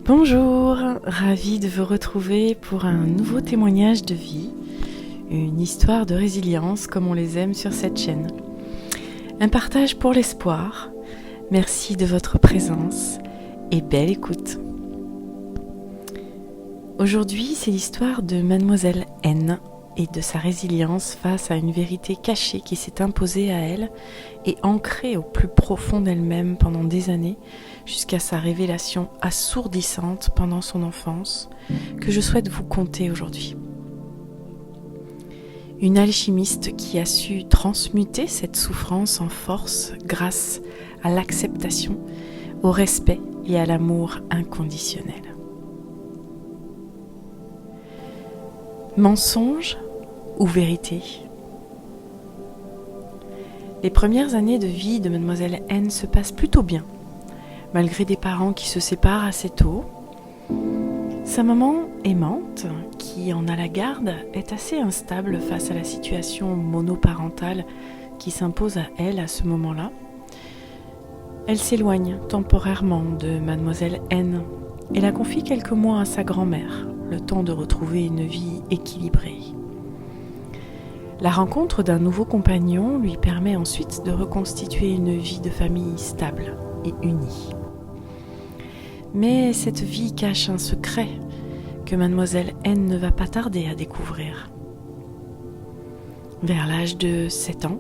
Bonjour, ravie de vous retrouver pour un nouveau témoignage de vie, une histoire de résilience comme on les aime sur cette chaîne. Un partage pour l'espoir, merci de votre présence et belle écoute. Aujourd'hui, c'est l'histoire de Mademoiselle N et de sa résilience face à une vérité cachée qui s'est imposée à elle et ancrée au plus profond d'elle-même pendant des années, jusqu'à sa révélation assourdissante pendant son enfance, que je souhaite vous conter aujourd'hui. Une alchimiste qui a su transmuter cette souffrance en force grâce à l'acceptation, au respect et à l'amour inconditionnel. Mensonge ou vérité ? Les premières années de vie de Mademoiselle N se passent plutôt bien, malgré des parents qui se séparent assez tôt. Sa maman aimante, qui en a la garde, est assez instable face à la situation monoparentale qui s'impose à elle à ce moment-là. Elle s'éloigne temporairement de Mademoiselle N et la confie quelques mois à sa grand-mère, le temps de retrouver une vie équilibrée. La rencontre d'un nouveau compagnon lui permet ensuite de reconstituer une vie de famille stable et unie. Mais cette vie cache un secret que Mademoiselle N ne va pas tarder à découvrir. Vers l'âge de 7 ans,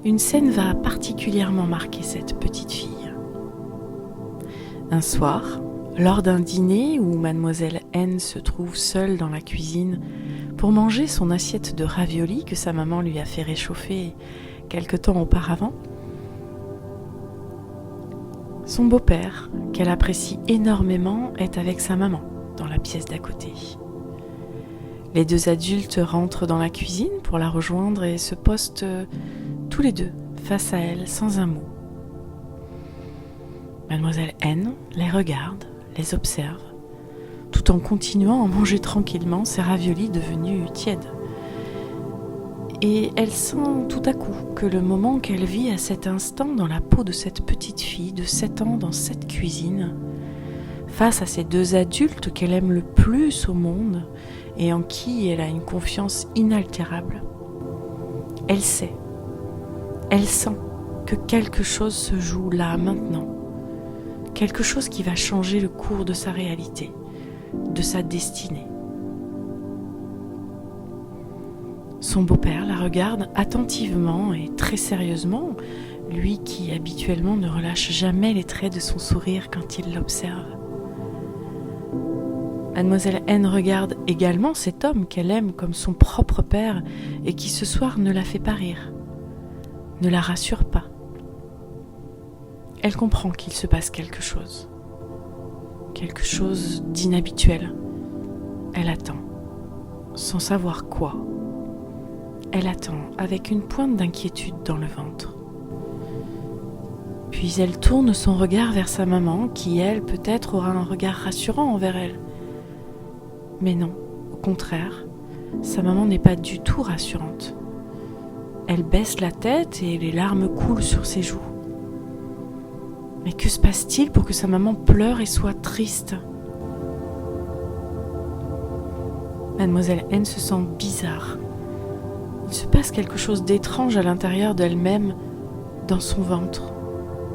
une scène va particulièrement marquer cette petite fille. Un soir, lors d'un dîner où Mademoiselle N se trouve seule dans la cuisine pour manger son assiette de raviolis que sa maman lui a fait réchauffer quelque temps auparavant, son beau-père, qu'elle apprécie énormément, est avec sa maman dans la pièce d'à côté. Les deux adultes rentrent dans la cuisine pour la rejoindre et se postent tous les deux face à elle sans un mot. Mademoiselle N les regarde, les observe, tout en continuant à manger tranquillement ses raviolis devenus tièdes. Et elle sent tout à coup que le moment qu'elle vit à cet instant dans la peau de cette petite fille de 7 ans dans cette cuisine, face à ces deux adultes qu'elle aime le plus au monde et en qui elle a une confiance inaltérable, elle sait, elle sent que quelque chose se joue là maintenant, quelque chose qui va changer le cours de sa réalité, de sa destinée. Son beau-père la regarde attentivement et très sérieusement, lui qui habituellement ne relâche jamais les traits de son sourire quand il l'observe. Mademoiselle N regarde également cet homme qu'elle aime comme son propre père et qui ce soir ne la fait pas rire, ne la rassure pas. Elle comprend qu'il se passe quelque chose d'inhabituel. Elle attend, sans savoir quoi. Elle attend avec une pointe d'inquiétude dans le ventre. Puis elle tourne son regard vers sa maman qui, elle, peut-être aura un regard rassurant envers elle. Mais non, au contraire, sa maman n'est pas du tout rassurante. Elle baisse la tête et les larmes coulent sur ses joues. Mais que se passe-t-il pour que sa maman pleure et soit triste ? Mademoiselle N se sent bizarre. Il se passe quelque chose d'étrange à l'intérieur d'elle-même, dans son ventre.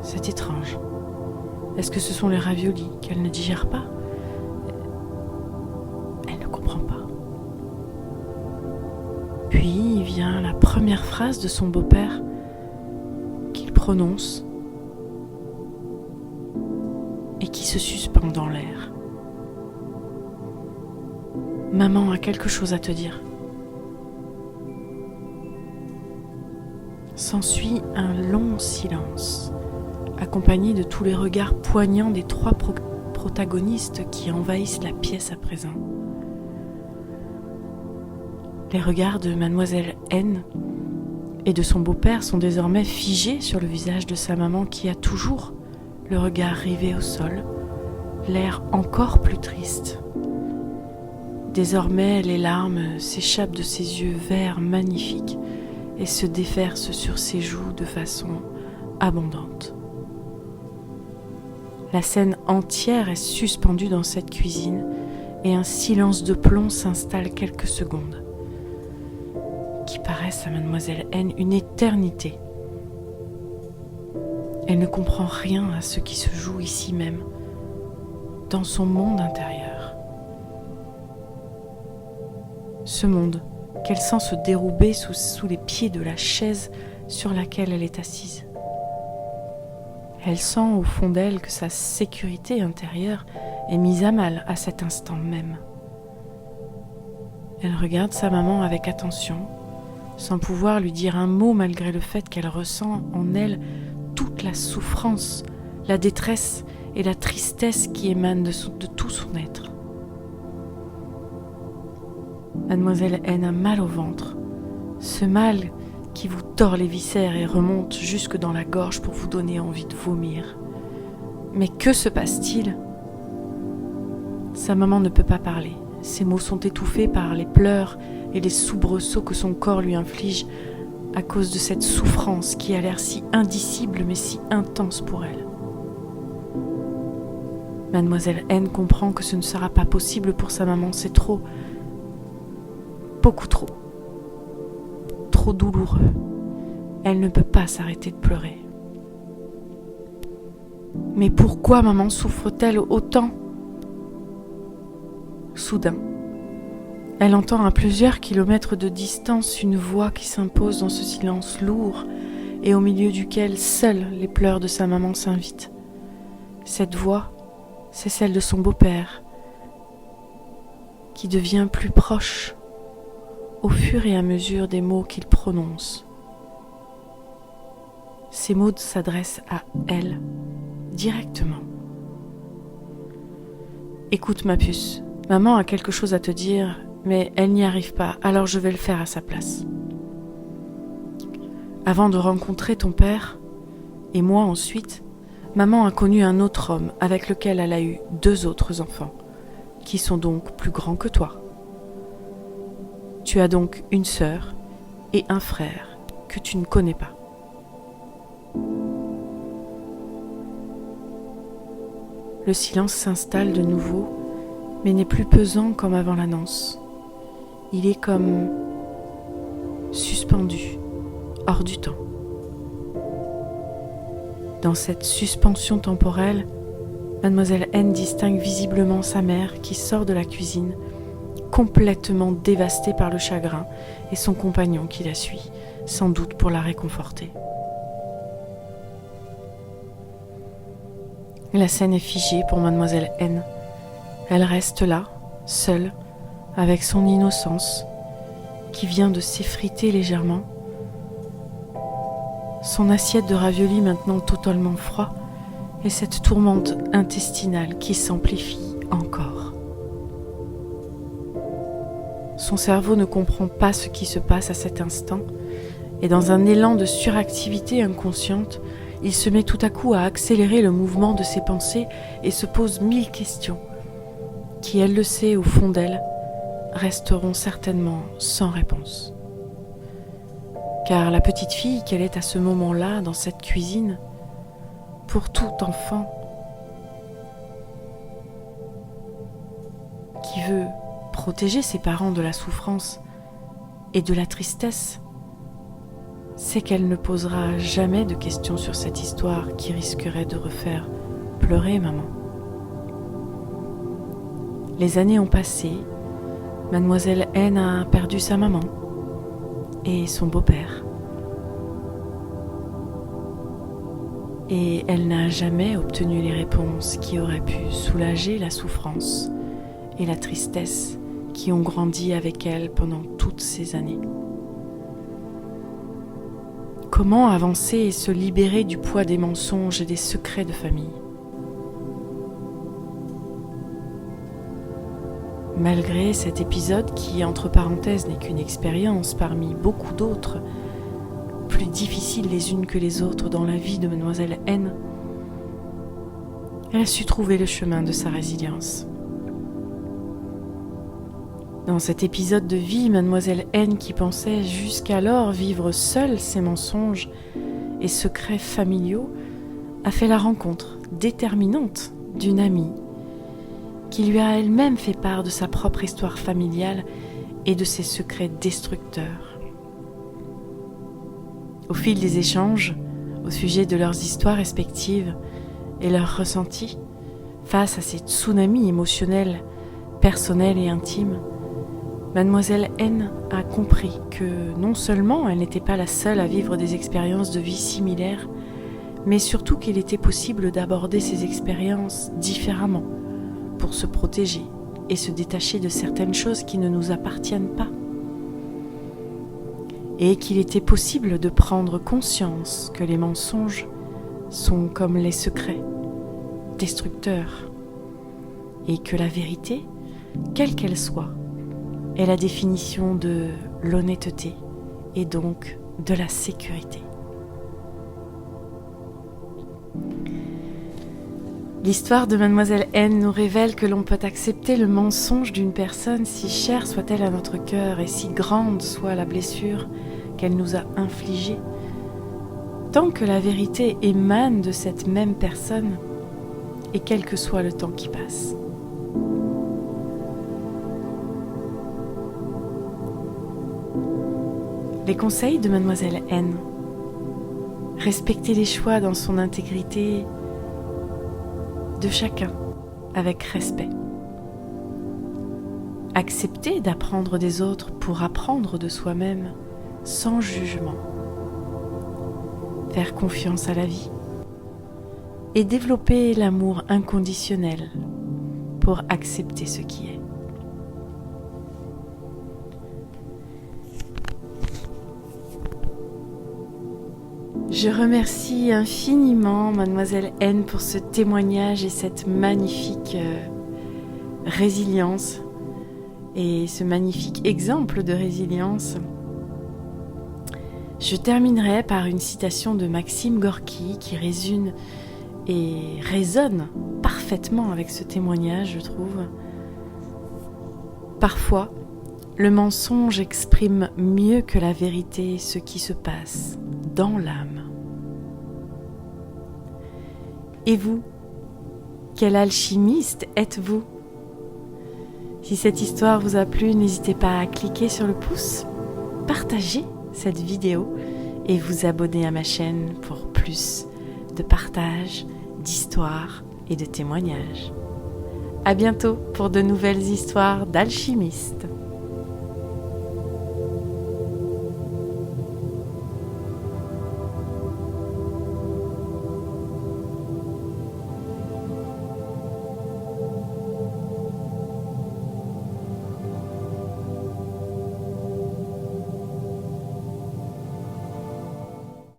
C'est étrange. Est-ce que ce sont les raviolis qu'elle ne digère pas ? Elle ne comprend pas. Puis vient la première phrase de son beau-père qu'il prononce et qui se suspend dans l'air. Maman a quelque chose à te dire. S'ensuit un long silence, accompagné de tous les regards poignants des trois protagonistes qui envahissent la pièce à présent. Les regards de Mademoiselle N et de son beau-père sont désormais figés sur le visage de sa maman qui a toujours le regard rivé au sol, l'air encore plus triste. Désormais, les larmes s'échappent de ses yeux verts magnifiques et se déversent sur ses joues de façon abondante. La scène entière est suspendue dans cette cuisine et un silence de plomb s'installe quelques secondes, qui paraissent à Mademoiselle N une éternité. Elle ne comprend rien à ce qui se joue ici même, dans son monde intérieur. Ce monde qu'elle sent se dérouber sous les pieds de la chaise sur laquelle elle est assise. Elle sent au fond d'elle que sa sécurité intérieure est mise à mal à cet instant même. Elle regarde sa maman avec attention, sans pouvoir lui dire un mot malgré le fait qu'elle ressent en elle toute la souffrance, la détresse et la tristesse qui émanent de tout son être. Mademoiselle N a mal au ventre, ce mal qui vous tord les viscères et remonte jusque dans la gorge pour vous donner envie de vomir. Mais que se passe-t-il ? Sa maman ne peut pas parler. Ses mots sont étouffés par les pleurs et les soubresauts que son corps lui inflige à cause de cette souffrance qui a l'air si indicible mais si intense pour elle. Mademoiselle N comprend que ce ne sera pas possible pour sa maman, c'est trop, beaucoup trop. Trop douloureux. Elle ne peut pas s'arrêter de pleurer. Mais pourquoi maman souffre-t-elle autant ? Soudain, elle entend à plusieurs kilomètres de distance une voix qui s'impose dans ce silence lourd et au milieu duquel seuls les pleurs de sa maman s'invitent. Cette voix, c'est celle de son beau-père, qui devient plus proche au fur et à mesure des mots qu'il prononce. Ces mots s'adressent à elle, directement. « Écoute ma puce, maman a quelque chose à te dire, mais elle n'y arrive pas, alors je vais le faire à sa place. Avant de rencontrer ton père, et moi ensuite, maman a connu un autre homme avec lequel elle a eu 2 autres enfants, qui sont donc plus grands que toi. Tu as donc une sœur et un frère que tu ne connais pas. Le silence s'installe de nouveau, mais n'est plus pesant comme avant l'annonce. Il est comme suspendu, hors du temps. Dans cette suspension temporelle, Mademoiselle N distingue visiblement sa mère qui sort de la cuisine, complètement dévastée par le chagrin, et son compagnon qui la suit, sans doute pour la réconforter. La scène est figée pour Mademoiselle N. Elle reste là, seule, avec son innocence, qui vient de s'effriter légèrement, son assiette de raviolis maintenant totalement froid, et cette tourmente intestinale qui s'amplifie encore. Son cerveau ne comprend pas ce qui se passe à cet instant, et dans un élan de suractivité inconsciente, il se met tout à coup à accélérer le mouvement de ses pensées et se pose 1000 questions, qui, elle le sait au fond d'elle, resteront certainement sans réponse. Car la petite fille qu'elle est à ce moment-là dans cette cuisine, pour tout enfant qui veut protéger ses parents de la souffrance et de la tristesse, c'est qu'elle ne posera jamais de questions sur cette histoire qui risquerait de refaire pleurer maman. Les années ont passé, Mademoiselle N a perdu sa maman et son beau-père. Et elle n'a jamais obtenu les réponses qui auraient pu soulager la souffrance et la tristesse qui ont grandi avec elle pendant toutes ces années. Comment avancer et se libérer du poids des mensonges et des secrets de famille ? Malgré cet épisode qui, entre parenthèses, n'est qu'une expérience parmi beaucoup d'autres, plus difficiles les unes que les autres dans la vie de Mademoiselle N, elle a su trouver le chemin de sa résilience. Dans cet épisode de vie, Mademoiselle N, qui pensait jusqu'alors vivre seule ses mensonges et secrets familiaux, a fait la rencontre déterminante d'une amie qui lui a elle-même fait part de sa propre histoire familiale et de ses secrets destructeurs. Au fil des échanges, au sujet de leurs histoires respectives et leurs ressentis, face à ces tsunamis émotionnels, personnels et intimes, Mademoiselle N a compris que non seulement elle n'était pas la seule à vivre des expériences de vie similaires, mais surtout qu'il était possible d'aborder ces expériences différemment pour se protéger et se détacher de certaines choses qui ne nous appartiennent pas. Et qu'il était possible de prendre conscience que les mensonges sont comme les secrets, destructeurs, et que la vérité, quelle qu'elle soit, est la définition de l'honnêteté et donc de la sécurité. L'histoire de Mademoiselle N nous révèle que l'on peut accepter le mensonge d'une personne, si chère soit-elle à notre cœur et si grande soit la blessure qu'elle nous a infligée, tant que la vérité émane de cette même personne et quel que soit le temps qui passe. Les conseils de Mademoiselle N. Respecter les choix dans son intégrité de chacun avec respect. Accepter d'apprendre des autres pour apprendre de soi-même sans jugement. Faire confiance à la vie. Et développer l'amour inconditionnel pour accepter ce qui est. Je remercie infiniment Mademoiselle N pour ce témoignage et cette magnifique résilience et ce magnifique exemple de résilience. Je terminerai par une citation de Maxime Gorky qui résonne parfaitement avec ce témoignage, je trouve. Parfois, le mensonge exprime mieux que la vérité ce qui se passe dans l'âme. Et vous, quel alchimiste êtes-vous ? Si cette histoire vous a plu, n'hésitez pas à cliquer sur le pouce, partager cette vidéo et vous abonner à ma chaîne pour plus de partage, d'histoires et de témoignages. À bientôt pour de nouvelles histoires d'alchimistes.